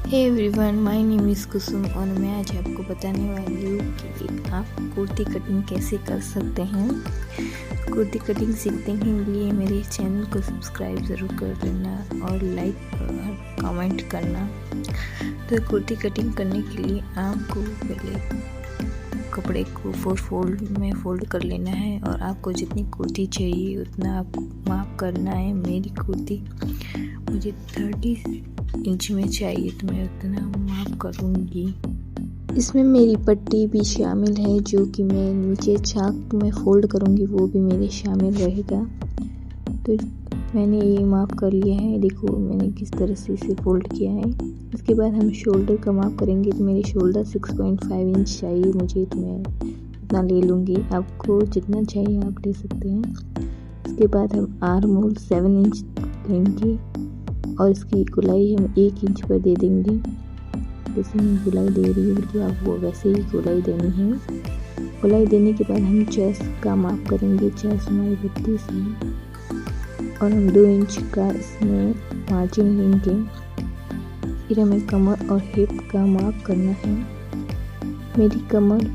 Hey everyone, my name is Kusum और मैं आज आपको बताने वाली हूँ कि आप कुर्ती कटिंग कैसे कर सकते हैं। कुर्ती कटिंग सीखने के लिए मेरे चैनल को सब्सक्राइब ज़रूर कर देना और लाइक और कमेंट करना। तो कुर्ती कटिंग करने के लिए आपको पहले कपड़े को 4 फोल्ड में फ़ोल्ड कर लेना है और आपको जितनी कुर्ती चाहिए उतना आपको माप करना है। मेरी कुर्ती मुझे 30 इंच में चाहिए तो मैं उतना माप करूँगी। इसमें मेरी पट्टी भी शामिल है जो कि मैं नीचे चाक में फ़ोल्ड करूँगी, वो भी मेरे शामिल रहेगा। तो मैंने ये माप कर लिया है, देखो मैंने किस तरह से इसे फ़ोल्ड किया है। इसके बाद हम शोल्डर का माप करेंगे। तो मेरी शोल्डर 6.5 इंच चाहिए मुझे, तो मैं उतना ले लूँगी। आपको जितना चाहिए आप ले सकते हैं। इसके बाद हम आर्म होल 7 इंच लेंगे और इसकी गोलाई हम 1 इंच पर दे देंगे। जैसे मैं गोलाई दे रही हूँ तो आपको वैसे ही गोलाई देनी है। गोलाई देने के बाद हम चेस्ट का माप करेंगे। चेस्ट हमारी 32 है और हम 2 इंच का इसमें मार्जिन लेंगे। फिर हमें कमर और हिप का माप करना है। मेरी कमर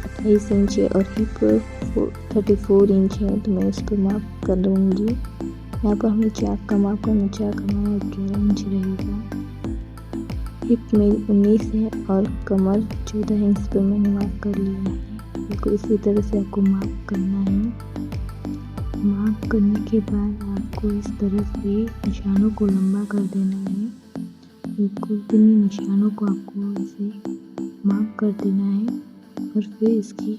28 इंच है और हिप 34 इंच है, तो मैं उस पर माप कर लूँगी। यहाँ पर हमें चाक का माप करना। चाक हमारा 11 इंच रहेगा। हिप मेरी 19 है और कमर 14 इंच पर मैंने माप कर लिया है। बिल्कुल इसी तरह से आपको माप करना है। माप करने के बाद आपको इस तरह से निशानों को लंबा कर देना है। बिल्कुल इतनी निशानों को आपको इसे माप कर देना है और फिर इसकी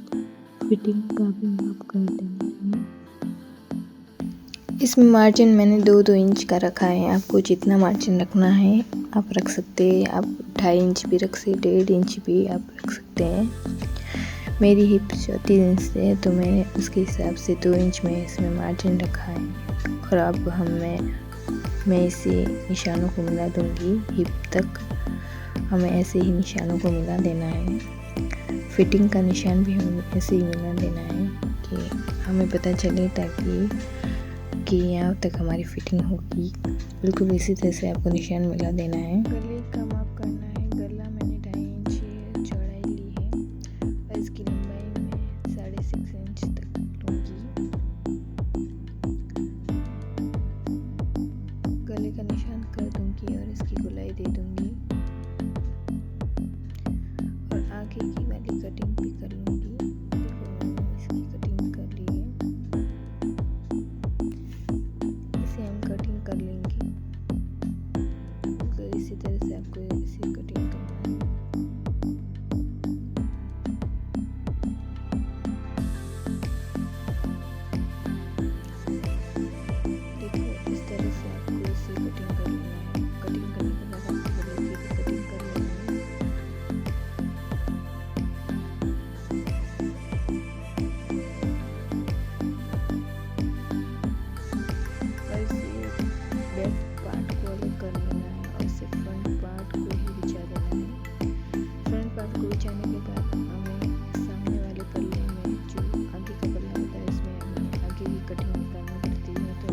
फिटिंग का भी माप कर देना है। इसमें मार्जिन मैंने 2-2 इंच का रखा है। आपको जितना मार्जिन रखना है आप रख सकते हैं। आप 2.5 इंच भी रख सकते, 1.5 इंच भी आप रख सकते हैं। मेरी हिप 34 इंच है तो मैंने उसके हिसाब से 2 इंच में इसमें मार्जिन रखा है। और अब मैं इसे निशानों को मिला दूंगी। हिप तक हमें ऐसे ही निशानों को मिला देना है। फिटिंग का निशान भी हमें ऐसे ही मिला देना है कि हमें पता चले कि यहाँ तक हमारी फिटिंग होगी। बिल्कुल इसी तरह से आपको निशान मिला देना है। गले का माप करना है। गला मैंने 2.5 इंच चौड़ाई ली है और इसकी लंबाई मैं 6.5 इंच तक लूँगी। गले का निशान कर दूँगी और इसकी गोलाई दे दूँगी और आगे की वाली कटिंग भी कर लूँगी। देखो मैंने इसकी कटिंग कर ली है। इसे हम कटिंग कर लेंगे। तो इसी तरह से आपको इसे कटिंग करना है। देखो इस तरह से आपको इसे कटिंग कर लेना है। कटिंग करने के बाद आपको गले की भी कटिंग कर लेना है। और इसे बैक पार्ट को अलग कर लेना है और इसे फ्रंट पार्ट को ही बिछा देना है। फ्रंट पार्ट को बिछाने के बाद हमें सामने वाले पल्ले में जो आगे का पल्ला होता है इसमें हमें आगे की कटिंग निकालनी पड़ती है। तो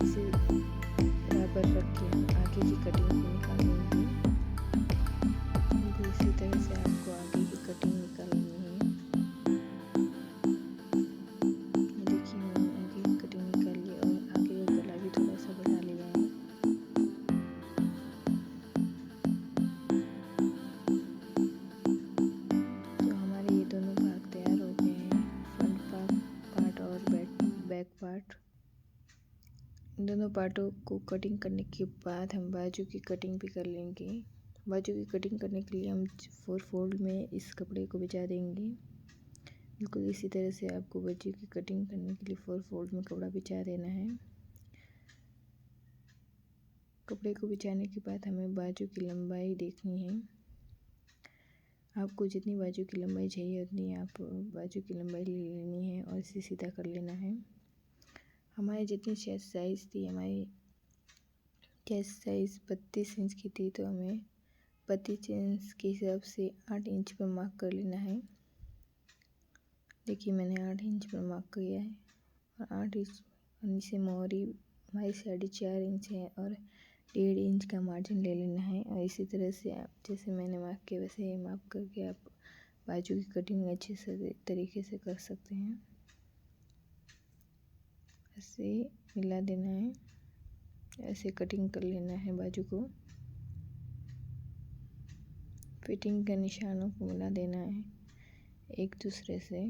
इसे बराबर रख के हम आगे की कटिंग को निकाल लेंगे। इसी तरह से आपको आगे की कटिंग निकालनी है। देखिए मैंने आगे की कटिंग निकाल ली और आगे का गला भी थोड़ा सा बढ़ा लिया है। तो हमारे ये दोनों भाग तैयार हो गए हैं, फ्रंट पार्ट और बैक पार्ट। इन दोनों पार्टों को कटिंग करने के बाद हम बाजू की कटिंग भी कर लेंगे। बाजू की कटिंग करने के लिए हम 4 फोल्ड में इस कपड़े को बिछा देंगे। बिल्कुल इसी तरह से आपको बाजू की कटिंग करने के लिए 4 फोल्ड में कपड़ा बिछा देना है। कपड़े को बिछाने के बाद हमें बाजू की लंबाई देखनी है। आपको जितनी बाजू की लंबाई चाहिए उतनी आप बाजू की लंबाई ले लेनी है और इसे सीधा कर लेना है। हमारी जितनी चेस्ट साइज़ थी, हमारी चेस्ट साइज़ 32 इंच की थी, तो हमें 32 इंच के हिसाब से 8 इंच पर मार्क कर लेना है। देखिए मैंने 8 इंच पर मार्क किया है और 8 इंच नीचे मोहरी हमारी 4.5 इंच है और 1.5 इंच का मार्जिन ले लेना है। और इसी तरह से आप जैसे मैंने मार्क किया वैसे ही मार्क करके आप बाजू की कटिंग अच्छे से तरीके से कर सकते हैं। ऐसे मिला देना है, ऐसे कटिंग कर लेना है बाजू को। फिटिंग के निशानों को मिला देना है एक दूसरे से।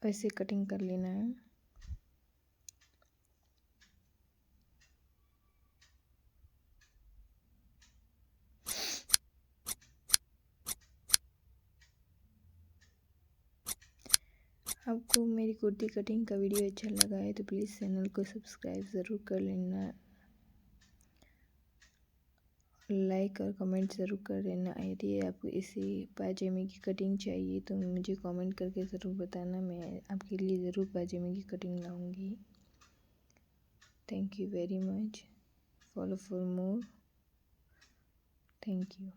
ऐसे कटिंग कर लेना है। आपको मेरी कुर्ती कटिंग का वीडियो अच्छा लगा है तो प्लीज़ चैनल को सब्सक्राइब ज़रूर कर लेना, लाइक और कमेंट ज़रूर कर देना। यदि आपको इसी पायजामे की कटिंग चाहिए तो मुझे कमेंट करके ज़रूर बताना, मैं आपके लिए ज़रूर पायजामे की कटिंग लाऊंगी। Thank you very much. Follow for more. Thank you.